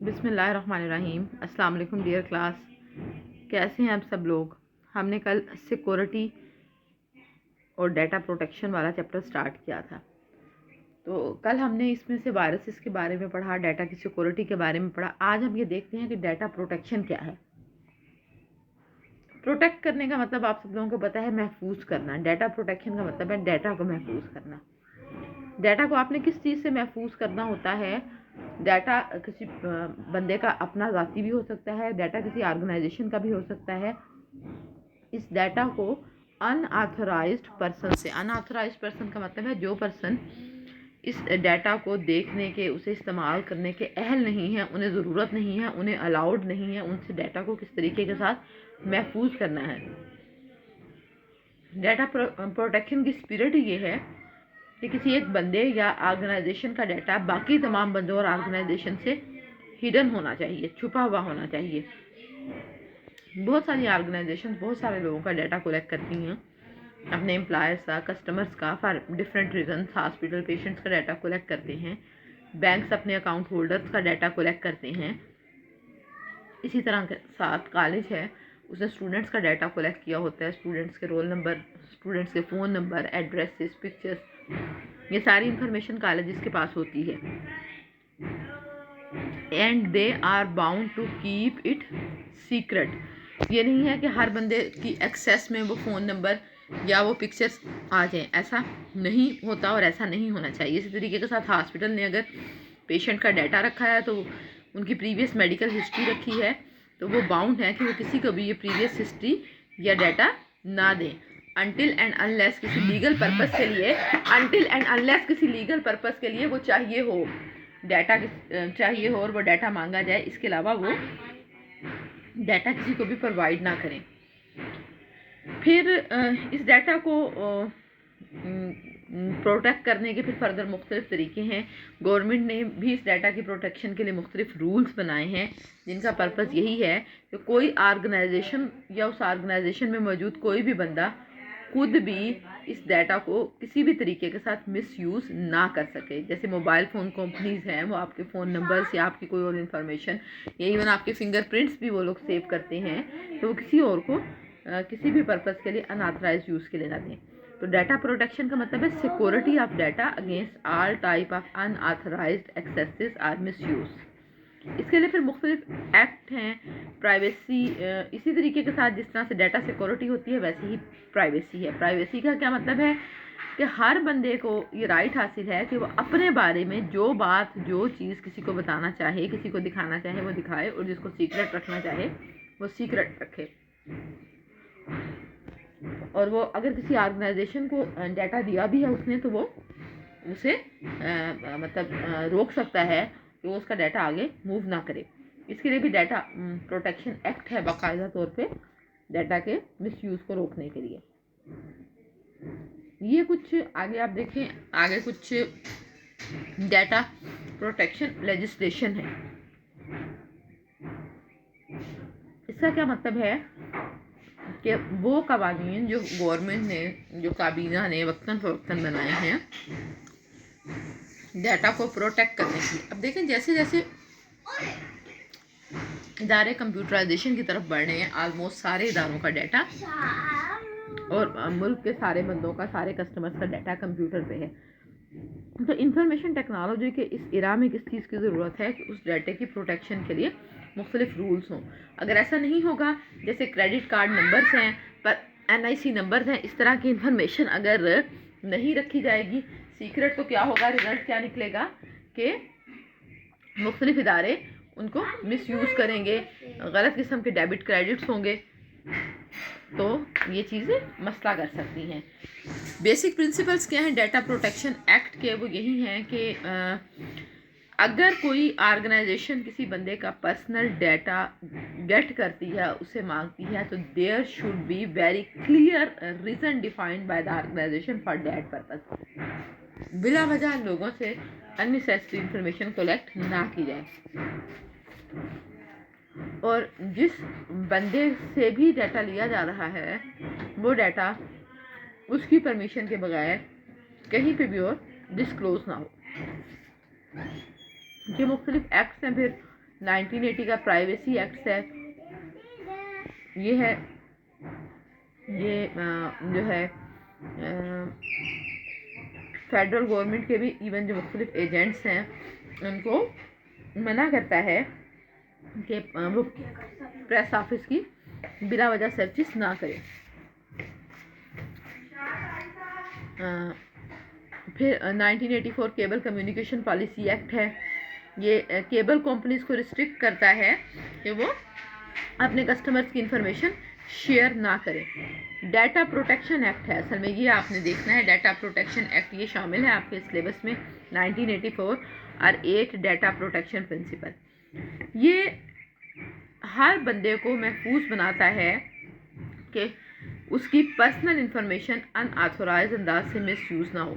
बिस्मिल्लाहिर्रहमानिर्रहीम। अस्सलाम वालेकुम डियर क्लास, कैसे हैं आप सब लोग। हमने कल सिक्योरिटी और डाटा प्रोटेक्शन वाला चैप्टर स्टार्ट किया था। तो कल हमने इसमें से वायरसेस के बारे में पढ़ा, डाटा की सिक्योरिटी के बारे में पढ़ा। आज हम ये देखते हैं कि डाटा प्रोटेक्शन क्या है। प्रोटेक्ट करने का मतलब आप सब लोगों को पता है, महफूज करना। डाटा प्रोटेक्शन का मतलब है डाटा को महफूज करना। डाटा को आपने किस चीज़ से महफूज करना होता है। डाटा किसी बंदे का अपना ज़ाती भी हो सकता है, डाटा किसी ऑर्गेनाइजेशन का भी हो सकता है। इस डाटा को अनऑथराइज्ड पर्सन से, अनऑथराइज्ड पर्सन का मतलब है जो पर्सन इस डाटा को देखने के, उसे इस्तेमाल करने के अहल नहीं है, उन्हें ज़रूरत नहीं है, उन्हें अलाउड नहीं है, उनसे डाटा को किस तरीके के साथ महफूज करना है। डाटा प्रोटेक्शन की स्पिरिट ये है कि किसी एक बंदे या ऑर्गेनाइजेशन का डाटा बाकी तमाम बंदों और ऑर्गेनाइजेशन से हिडन होना चाहिए, छुपा हुआ होना चाहिए। बहुत सारी ऑर्गेनाइजेशन बहुत सारे लोगों का डाटा कलेक्ट करती हैं, अपने एम्प्लॉयर्स का, कस्टमर्स का, for different reason. Hospital patients का डाटा कलेक्ट करते हैं, बैंक्स अपने अकाउंट होल्डर्स का डाटा कलेक्ट करते हैं। इसी तरह के साथ कॉलेज है, उसने स्टूडेंट्स का डाटा कलेक्ट किया होता है, स्टूडेंट्स के रोल नंबर, स्टूडेंट्स के फ़ोन नंबर, एड्रेसेस, पिक्चर्स, ये सारी इंफॉर्मेशन कॉलेजेस के पास होती है। And they are bound to keep it secret. ये नहीं है कि हर बंदे की एक्सेस में वो फ़ोन नंबर या वो पिक्चर्स आ जाएं, ऐसा नहीं होता और ऐसा नहीं होना चाहिए। इसी तरीके के साथ हॉस्पिटल ने अगर पेशेंट का डाटा रखा है, तो उनकी प्रीवियस मेडिकल हिस्ट्री रखी है, तो वो बाउंड है कि वो किसी को भी ये प्रीवियस हिस्ट्री या डाटा ना दें अनटिल एंड अनलेस किसी लीगल पर्पस के लिए, अनटिल एंड अनलेस किसी लीगल पर्पस के लिए वो चाहिए हो, डाटा चाहिए हो और वो डाटा मांगा जाए। इसके अलावा वो डाटा किसी को भी प्रोवाइड ना करें। फिर इस डाटा को प्रोटेक्ट करने के फिर फर्दर मुख्तलिफ तरीके हैं। गवर्नमेंट ने भी इस डाटा की प्रोटेक्शन के लिए मुख्तलिफ रूल्स बनाए हैं, जिनका पर्पज़ यही है कि कोई ऑर्गेनाइजेशन या उस ऑर्गेनाइजेशन में मौजूद कोई भी बंदा खुद भी इस डाटा को किसी भी तरीके के साथ मिसयूज़ ना कर सके। जैसे मोबाइल फ़ोन कंपनीज़ हैं, वो आपके फ़ोन नंबर्स या आपकी कोई और इन्फॉर्मेशन या इवन आपके फिंगरप्रिंट्स भी वो लोग सेव करते हैं, तो वो किसी और को किसी भी पर्पज़ के लिए अनऑथराइज यूज़ के लिए ना दें। तो डाटा प्रोटेक्शन का मतलब है security of data against all type of unauthorized accesses और मिसयूज़। इसके लिए फिर मुख्तलिफ एक्ट हैं, प्राइवेसी। इसी तरीके के साथ जिस तरह से डाटा सिक्योरिटी होती है, वैसे ही प्राइवेसी है। प्राइवेसी का क्या मतलब है कि हर बंदे को ये राइट हासिल है कि वो अपने बारे में जो बात, जो चीज़ किसी को बताना चाहे, किसी को दिखाना चाहे वो दिखाए, और जिसको सीक्रेट रखना चाहे वो सीक्रेट रखे। और वो अगर किसी ऑर्गेनाइजेशन को डाटा दिया भी है उसने, तो वो उसे रोक सकता है कि वो उसका डाटा आगे मूव ना करे। इसके लिए भी डाटा प्रोटेक्शन एक्ट है बाकायदा तौर पे डाटा के मिसयूज़ को रोकने के लिए। ये कुछ आगे आप देखें, आगे कुछ डाटा प्रोटेक्शन लेजिस्लेशन है। इसका क्या मतलब है कि वो कवानीन जो गवर्नमेंट ने, जो काबीना ने वक्तन फ़वक्तन बनाए हैं डाटा को प्रोटेक्ट करने की। अब देखें, जैसे जैसे इदारे कंप्यूटराइजेशन की तरफ बढ़ रहे हैं, आलमोस्ट सारे इदारों का डाटा और मुल्क के सारे बंदों का, सारे कस्टमर्स का डाटा कंप्यूटर पे है। तो इंफॉर्मेशन टेक्नोलॉजी के इस इरा में किस चीज़ की ज़रूरत है कि उस डाटे की प्रोटेक्शन के लिए मुख्तलिफ रूल्स हों। अगर ऐसा नहीं होगा, जैसे क्रेडिट कार्ड नंबर्स हैं पर NIC नंबर्स हैं, इस तरह की इंफॉर्मेशन अगर नहीं रखी जाएगी सीक्रेट, तो क्या होगा, रिजल्ट क्या निकलेगा कि मुख्तलिफ इदारे उनको मिसयूज़ करेंगे, गलत किस्म के डेबिट क्रेडिट्स होंगे, तो ये चीज़ें मसला कर सकती हैं। बेसिक प्रिंसिपल्स क्या हैं डाटा प्रोटेक्शन एक्ट के? वो यही हैं कि अगर कोई ऑर्गेनाइजेशन किसी बंदे का पर्सनल डाटा गेट करती है, उसे मांगती है, तो there should be very clear reason defined by the organization for that purpose. बिला वजह लोगों से अननेसेसरी इंफॉर्मेशन कलेक्ट ना की जाए, और जिस बंदे से भी डाटा लिया जा रहा है वो डाटा उसकी परमिशन के बगैर कहीं पे भी और डिस्क्लोज ना हो। ये मुख्तलिफ एक्ट्स हैं फिर 1980 का प्राइवेसी एक्ट है, ये है, ये जो है फेडरल गवर्नमेंट के भी इवन जो मुख्तलिफ एजेंट्स हैं उनको मना करता है कि वो प्रेस ऑफिस की बिला वजह सर्चिस ना करें। फिर 1984 केबल कम्युनिकेशन पॉलिसी एक्ट है, ये केबल कंपनीज को रिस्ट्रिक्ट करता है कि वो अपने कस्टमर्स की इंफॉर्मेशन शेयर ना करें। डाटा प्रोटेक्शन एक्ट है, असल में ये आपने देखना है, डाटा प्रोटेक्शन एक्ट ये शामिल है आपके सिलेबस में 1984 और 8 डाटा प्रोटेक्शन प्रिंसिपल। ये हर बंदे को महफूज बनाता है कि उसकी पर्सनल इंफॉर्मेशन अनऑथोराइज अंदाज से मिसयूज ना हो।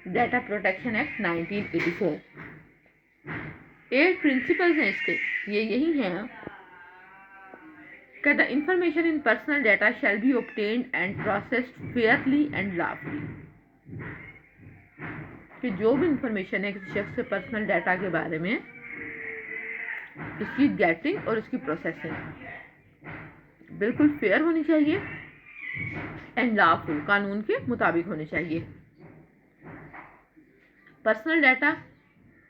डाटा प्रोटेक्शन एक्ट 1984, 8 प्रिंसिपल्स हैं इसके, ये यही हैं that the information in personal data shall be obtained and processed fairly and lawfully। कि जो भी इंफॉर्मेशन है किसी शख्स के पर्सनल डाटा के बारे में, इसकी गेटिंग और इसकी प्रोसेसिंग बिल्कुल फेयर होनी चाहिए एंड लॉफुल, कानून के मुताबिक होनी चाहिए। Personal data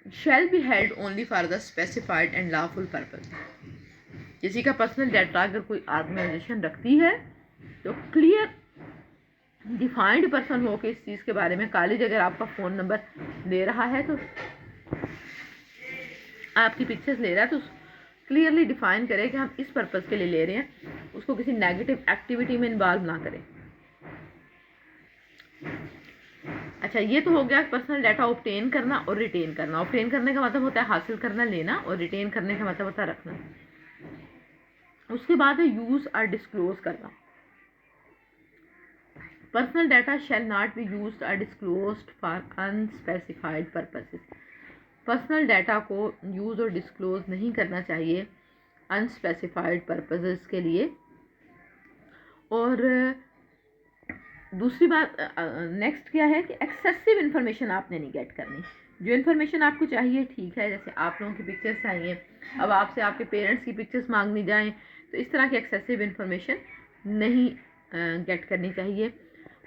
shall be held only for the specified and lawful purpose। किसी का पर्सनल डाटा अगर कोई ऑर्गेनाइजेशन रखती है तो क्लियर डिफाइंड पर्सन हो के इस चीज़ के बारे में, कॉलेज अगर आपका फ़ोन नंबर ले रहा है तो आपकी पिक्चर्स ले रहा है तो क्लियरली डिफाइन करें कि हम इस पर्पज़ के लिए ले रहे हैं, उसको किसी नेगेटिव एक्टिविटी में इन्वॉल्व ना करें। अच्छा, ये तो हो गया पर्सनल डाटा ऑब्टेन करना और रिटेन करना। ऑब्टेन करने का मतलब होता है हासिल करना, लेना, और रिटेन करने का मतलब होता है रखना। उसके बाद है यूज़ और डिस्क्लोज करना। Personal data shall not be used और disclosed for unspecified purposes. Personal data को यूज़ और डिस्क्लोज नहीं करना चाहिए अनस्पेसिफाइड पर्पसेस के लिए। और दूसरी बात नेक्स्ट क्या है कि एक्सेसिव इन्फॉर्मेशन आपने नहीं गेट करनी। जो इन्फॉर्मेशन आपको चाहिए ठीक है, जैसे आप लोगों की पिक्चर्स आई हैं, अब आपसे आपके पेरेंट्स की पिक्चर्स मांगनी जाएं तो इस तरह की एक्सेसिव इन्फॉर्मेशन नहीं गेट करनी चाहिए।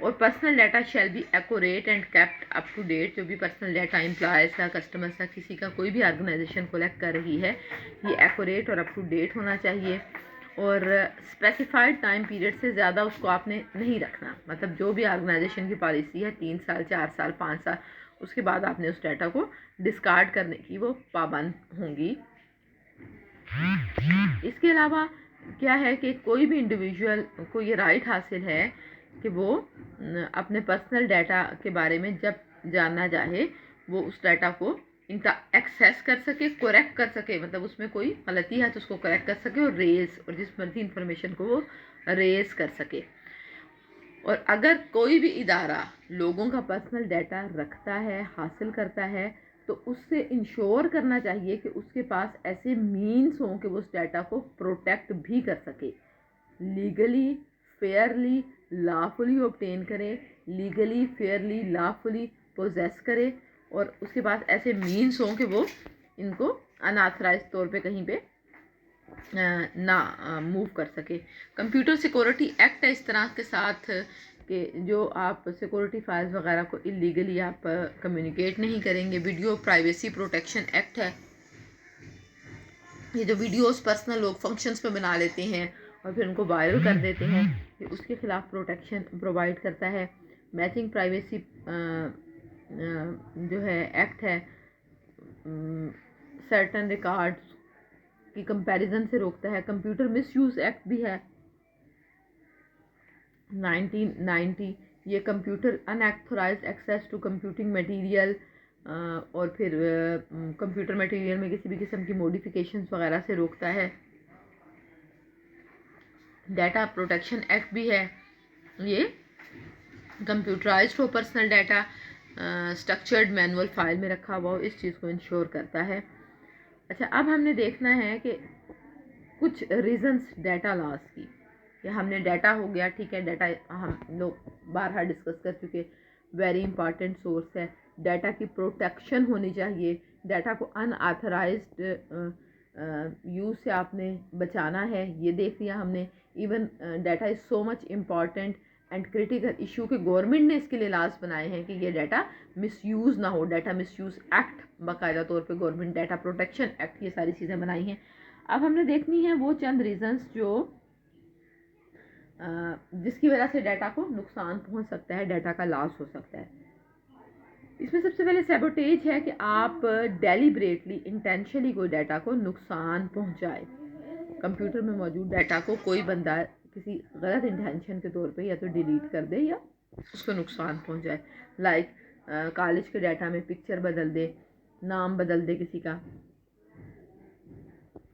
और personal data shall be accurate and kept up to date. जो भी पर्सनल डाटा एम्प्लॉयज़ का, कस्टमर्स का, किसी का कोई भी ऑर्गेनाइजेशन कलेक्ट कर रही है, ये एक्यूरेट और अप टू डेट होना चाहिए। और स्पेसिफाइड टाइम पीरियड से ज़्यादा उसको आपने नहीं रखना। मतलब जो भी ऑर्गेनाइजेशन की पॉलिसी है 3 साल, 4 साल, 5 साल, उसके बाद आपने उस डाटा को डिस्कार्ड करने की वो पाबंद होंगी। इसके अलावा क्या है कि कोई भी इंडिविजुअल को ये राइट हासिल है कि वो अपने पर्सनल डाटा के बारे में जब जानना चाहे वो उस डाटा को इनका एक्सेस कर सके, करेक्ट कर सके, मतलब उसमें कोई गलती है तो उसको करेक्ट कर सके, और रेज और जिस मर्जी इंफॉर्मेशन को वो रेज कर सके। और अगर कोई भी इदारा लोगों का पर्सनल डाटा रखता है, हासिल करता है, तो उससे इंश्योर करना चाहिए कि उसके पास ऐसे मीन्स हों कि वो उस डाटा को प्रोटेक्ट भी कर सके। लीगली, फेयरली, लॉफुली ऑब्टेन करे, लीगली, फेयरली, लॉफुली पोजेस करे, और उसके पास ऐसे मीन्स हों कि वो इनको अनऑथराइज तौर पे कहीं पे ना मूव कर सके। कंप्यूटर सिक्योरिटी एक्ट है इस तरह के साथ कि जो आप सिक्योरिटी फाइल्स वगैरह को इलीगली आप कम्युनिकेट नहीं करेंगे। वीडियो प्राइवेसी प्रोटेक्शन एक्ट है, ये जो वीडियोस पर्सनल लोग फंक्शंस पे बना लेते हैं और फिर उनको वायरल कर देते हैं, ये उसके खिलाफ प्रोटेक्शन प्रोवाइड करता है। मैचिंग प्राइवेसी जो है एक्ट है, सर्टन रिकॉर्ड्स की कंपैरिजन से रोकता है। कंप्यूटर मिसयूज एक्ट भी है 1990, ये computer unauthorized access to computing material और फिर कंप्यूटर मटेरियल में किसी भी किस्म की मॉडिफिकेशंस वगैरह से रोकता है। डाटा प्रोटेक्शन एक्ट भी है, ये कंप्यूटराइज्ड हो personal data, structured manual file में रखा हुआ हो, इस चीज़ को इंश्योर करता है। अच्छा, अब हमने देखना है कि कुछ रीजंस डाटा लॉस की, कि हमने डाटा हो गया, ठीक है, डाटा हम लोग बारहा डिस्कस कर चुके, वेरी इंपॉर्टेंट सोर्स है, डाटा की प्रोटेक्शन होनी चाहिए, डाटा को अनऑथराइज्ड यूज़ से आपने बचाना है, ये देख लिया हमने। Even data is so much important and critical issue के गवर्नमेंट ने इसके लिए लाज बनाए हैं कि ये डाटा मिसयूज़ ना हो। डाटा मिसयूज़ एक्ट, बाकायदा तौर पे गवर्नमेंट डाटा प्रोटेक्शन एक्ट, ये सारी चीज़ें बनाई हैं। अब हमने देखनी है वो चंद रीजंस जो जिसकी वजह से डाटा को नुकसान पहुंच सकता है, डाटा का लॉस हो सकता है। इसमें सबसे पहले सैबोटेज है कि आप डेलिब्रेटली इंटेंशनली कोई डाटा को नुकसान पहुंचाए। कंप्यूटर में मौजूद डाटा को कोई बंदा किसी गलत इंटेंशन के तौर पे या तो डिलीट कर दे या उसको नुकसान पहुंचाए। लाइक कॉलेज के डाटा में पिक्चर बदल दे, नाम बदल दे किसी का।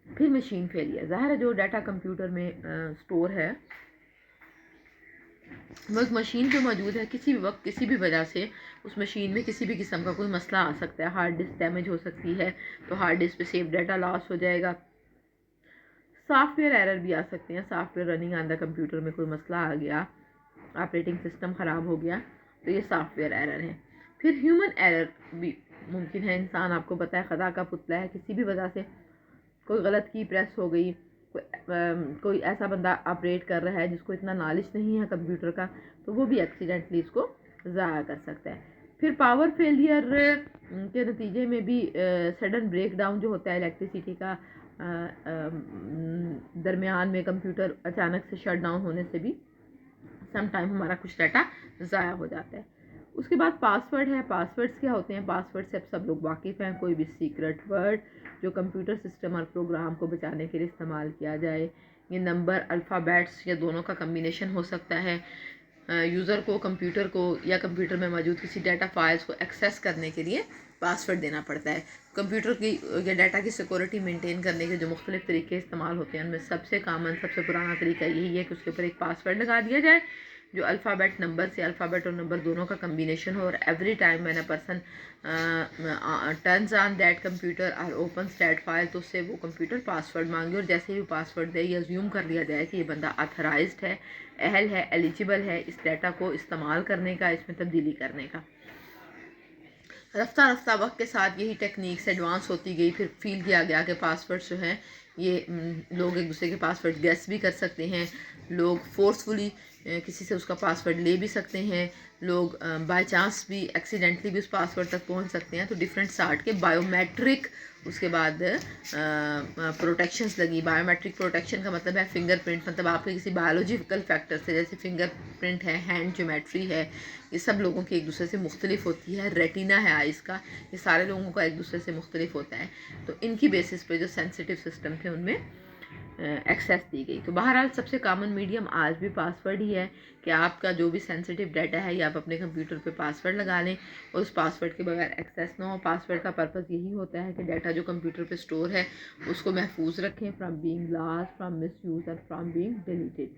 फिर मशीन फेलियर, ज़ाहिर है जो डाटा कंप्यूटर में स्टोर है वो एक मशीन पे मौजूद है, किसी भी वक्त किसी भी वजह से उस मशीन में किसी भी किस्म का कोई मसला आ सकता है। हार्ड डिस्क डैमेज हो सकती है तो हार्ड डिस्क पे सेव डाटा लॉस हो जाएगा। सॉफ्टवेयर एरर भी आ सकते हैं, software running on the computer में कोई मसला आ गया, ऑपरेटिंग सिस्टम ख़राब हो गया तो ये सॉफ्टवेयर एरर है। फिर ह्यूमन एरर भी मुमकिन है, इंसान आपको पता है ख़ुदा का पुतला है, किसी भी वजह से कोई गलत की प्रेस हो गई, कोई ऐसा बंदा ऑपरेट कर रहा है जिसको इतना नॉलेज नहीं है कंप्यूटर का, तो वो भी एक्सीडेंटली इसको ज़ाया कर सकता है। फिर पावर फेलियर के नतीजे में भी सडन ब्रेक डाउन जो होता है इलेक्ट्रिसिटी का, दरमियान में कंप्यूटर अचानक से शट डाउन होने से भी सम टाइम हमारा कुछ डाटा ज़ाया हो जाता है। उसके बाद पासवर्ड है। पासवर्ड्स क्या होते हैं? पासवर्ड से अब सब लोग वाकिफ़ हैं। कोई भी सीक्रेट वर्ड जो कंप्यूटर सिस्टम और प्रोग्राम को बचाने के लिए इस्तेमाल किया जाए। ये नंबर, अल्फ़ाबेट्स या दोनों का कम्बिनेशन हो सकता है। यूज़र को कंप्यूटर को या कंप्यूटर में मौजूद किसी डाटा फाइल्स को एक्सेस करने के लिए पासवर्ड देना पड़ता है। कंप्यूटर की या डाटा की सिक्योरिटी मेंटेन करने के जो मुख्तलिफ तरीके इस्तेमाल होते हैं उनमें सबसे कॉमन, सबसे पुराना तरीका यही है कि उसके ऊपर एक पासवर्ड लगा दिया जाए जो अल्फ़ाबेट नंबर से, अल्फ़ाबेट और नंबर दोनों का कम्बिनेशन हो, और every time when a person turns on that computer और ओपन्स दैट फाइल तो उससे वो कंप्यूटर पासवर्ड मांगे, और जैसे ही वो पासवर्ड दे ये अज्यूम कर लिया जाए कि ये बंदा ऑथराइज्ड है, अहल है, एलिजिबल है इस डाटा को इस्तेमाल करने का, इसमें तब्दीली करने का। रफ्ता रफ्ता वक्त के साथ यही टेक्निक्स एडवांस होती गई। फिर फील किया गया कि पासवर्ड जो हैं ये लोग एक दूसरे के पासवर्ड गेस भी कर सकते हैं, लोग फोर्सफुली किसी से उसका पासवर्ड ले भी सकते हैं, लोग बाय चांस भी एक्सीडेंटली भी उस पासवर्ड तक पहुंच सकते हैं। तो डिफरेंट सार्ट के बायोमेट्रिक उसके बाद प्रोटेक्शंस लगी। बायोमेट्रिक प्रोटेक्शन का मतलब है फिंगरप्रिंट, मतलब आपके किसी बायोलॉजिकल फैक्टर से, जैसे फिंगरप्रिंट है, हैंड ज्योमेट्री है, ये सब लोगों की एक दूसरे से मुख्तलिफ होती है। रेटिना है आइज़ का, ये सारे लोगों का एक दूसरे से मुख्तलिफ होता है। तो इनकी बेसिस पे जो सेंसिटिव सिस्टम थे उनमें एक्सेस दी गई। तो बहरहाल सबसे कॉमन मीडियम आज भी पासवर्ड ही है कि आपका जो भी सेंसिटिव डाटा है या आप अपने कंप्यूटर पे पासवर्ड लगा लें और उस पासवर्ड के बगैर एक्सेस ना हो। पासवर्ड का पर्पज़ यही होता है कि डाटा जो कंप्यूटर पे स्टोर है उसको महफूज रखें from being lost, from misuse और फ्राम बीइंग डिलीटेड।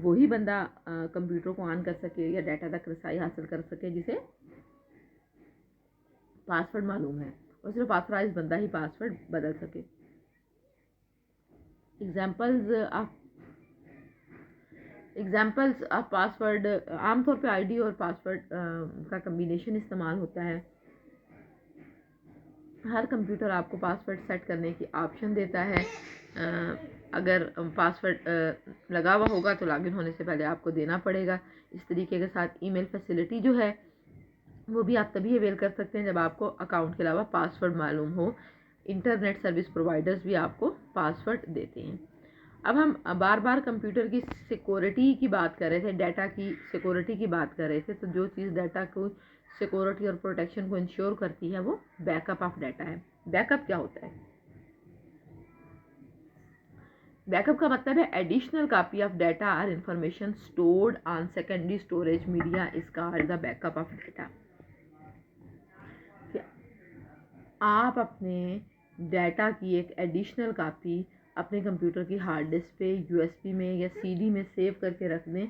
वही बंदा कंप्यूटर को ऑन कर सके या डाटा तक रसाई हासिल कर सके जिसे पासवर्ड मालूम है, और सिर्फ ऑथराइज बंदा ही पासवर्ड बदल सके। एग्जाम्पल्स ऑफ पासवर्ड, आमतौर पे आईडी और पासवर्ड का कम्बिनेशन इस्तेमाल होता है। हर कंप्यूटर आपको पासवर्ड सेट करने की ऑप्शन देता है। अगर पासवर्ड लगा हुआ होगा तो लॉगिन होने से पहले आपको देना पड़ेगा। इस तरीके के साथ ईमेल फैसिलिटी जो है वो भी आप तभी अवेल कर सकते हैं जब आपको अकाउंट के अलावा पासवर्ड मालूम हो। इंटरनेट सर्विस प्रोवाइडर्स भी आपको पासवर्ड देते हैं। अब हम बार बार कंप्यूटर की सिक्योरिटी की बात कर रहे थे, डाटा की सिक्योरिटी की बात कर रहे थे, तो जो चीज़ डाटा को सिक्योरिटी और प्रोटेक्शन को इंश्योर करती है वो बैकअप ऑफ डाटा है। बैकअप क्या होता है? बैकअप का मतलब है एडिशनल कॉपी ऑफ डाटा और information stored on secondary storage media is called the backup of data. आप अपने डाटा की एक एडिशनल कॉपी अपने कंप्यूटर की हार्ड डिस्क पे, यूएसबी में या सीडी में सेव करके रख दें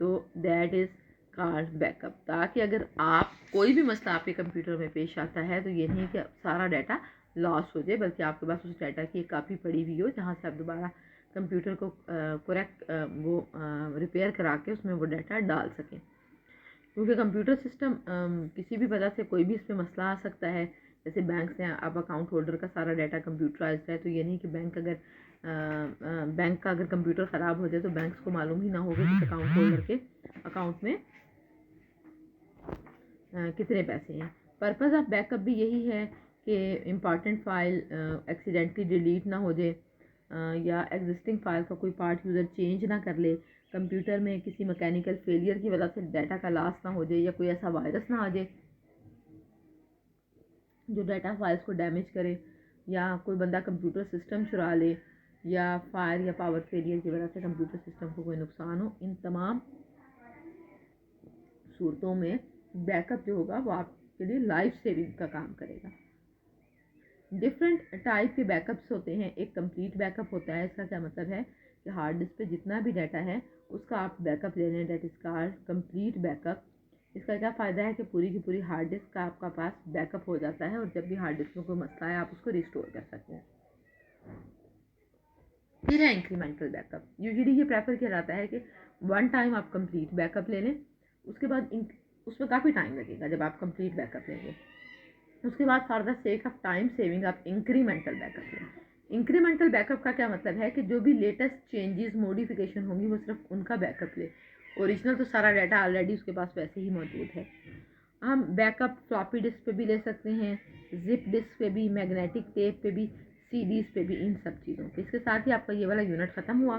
तो दैट इज़ कॉल्ड बैकअप। ताकि अगर आप कोई भी मसला आपके कंप्यूटर में पेश आता है तो ये नहीं कि सारा डाटा लॉस हो जाए, बल्कि आपके पास उस डाटा की एक कॉपी पड़ी हुई हो जहाँ से आप दोबारा कंप्यूटर को करेक्ट रिपेयर करा के उसमें वो डाटा डाल सकें। क्योंकि कंप्यूटर सिस्टम किसी भी वजह से कोई भी इसमें मसला आ सकता है, जैसे बैंक से अब अकाउंट होल्डर का सारा डाटा कंप्यूटराइज्ड है, तो ये नहीं कि बैंक का अगर कंप्यूटर ख़राब हो जाए तो बैंक्स को मालूम ही ना होगा कि अकाउंट होल्डर के अकाउंट में कितने पैसे हैं। पर्पज़ ऑफ बैकअप भी यही है कि इम्पॉर्टेंट फ़ाइल एक्सीडेंटली डिलीट ना हो जाए, या एग्जिस्टिंग फ़ाइल का कोई पार्ट यूज़र चेंज ना कर ले, कंप्यूटर में किसी मैकेनिकल फेलियर की वजह से डाटा का लॉस ना हो जाए, या कोई ऐसा वायरस ना आ जाए जो डाटा फाइल्स को डैमेज करे, या कोई बंदा कंप्यूटर सिस्टम चुरा ले, या फायर या पावर फेलियर की वजह से कंप्यूटर सिस्टम को कोई नुकसान हो। इन तमाम सूरतों में बैकअप जो होगा वो आपके लिए लाइफ सेविंग का काम करेगा। डिफरेंट टाइप के बैकअप्स होते हैं। एक कंप्लीट बैकअप होता है, इसका क्या मतलब है कि हार्ड डिस्क पे जितना भी डाटा है उसका आप बैकअप ले लें, that is called complete backup. इसका क्या फ़ायदा है कि पूरी की पूरी हार्ड डिस्क का आपका पास बैकअप हो जाता है, और जब भी हार्ड डिस्क में कोई मसला है आप उसको रिस्टोर कर सकते हैं। फिर है इंक्रीमेंटल बैकअप। यूजुअली ये प्रेफर किया जाता है कि वन टाइम आप कंप्लीट बैकअप ले लें, उसके बाद उसमें काफ़ी टाइम लगेगा जब आप कंप्लीट बैकअप लेंगे। उसके बाद for the sake of time saving आप इंक्रीमेंटल बैकअप लें। इंक्रीमेंटल बैकअप का क्या मतलब है कि जो भी लेटेस्ट चेंजेस मॉडिफिकेशन होंगी वो सिर्फ उनका बैकअप ले, ओरिजिनल तो सारा डाटा ऑलरेडी उसके पास वैसे ही मौजूद है। हम बैकअप फ्लॉपी डिस्क पे भी ले सकते हैं, जिप डिस्क पे भी, मैग्नेटिक टेप पे भी, सीडीज पे भी, इन सब चीज़ों पे। इसके साथ ही आपका ये वाला यूनिट ख़त्म हुआ,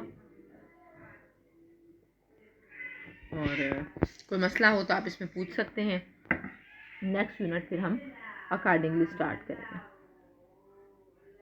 और कोई मसला हो तो आप इसमें पूछ सकते हैं। नेक्स्ट यूनिट फिर हम अकॉर्डिंगली स्टार्ट करेंगे।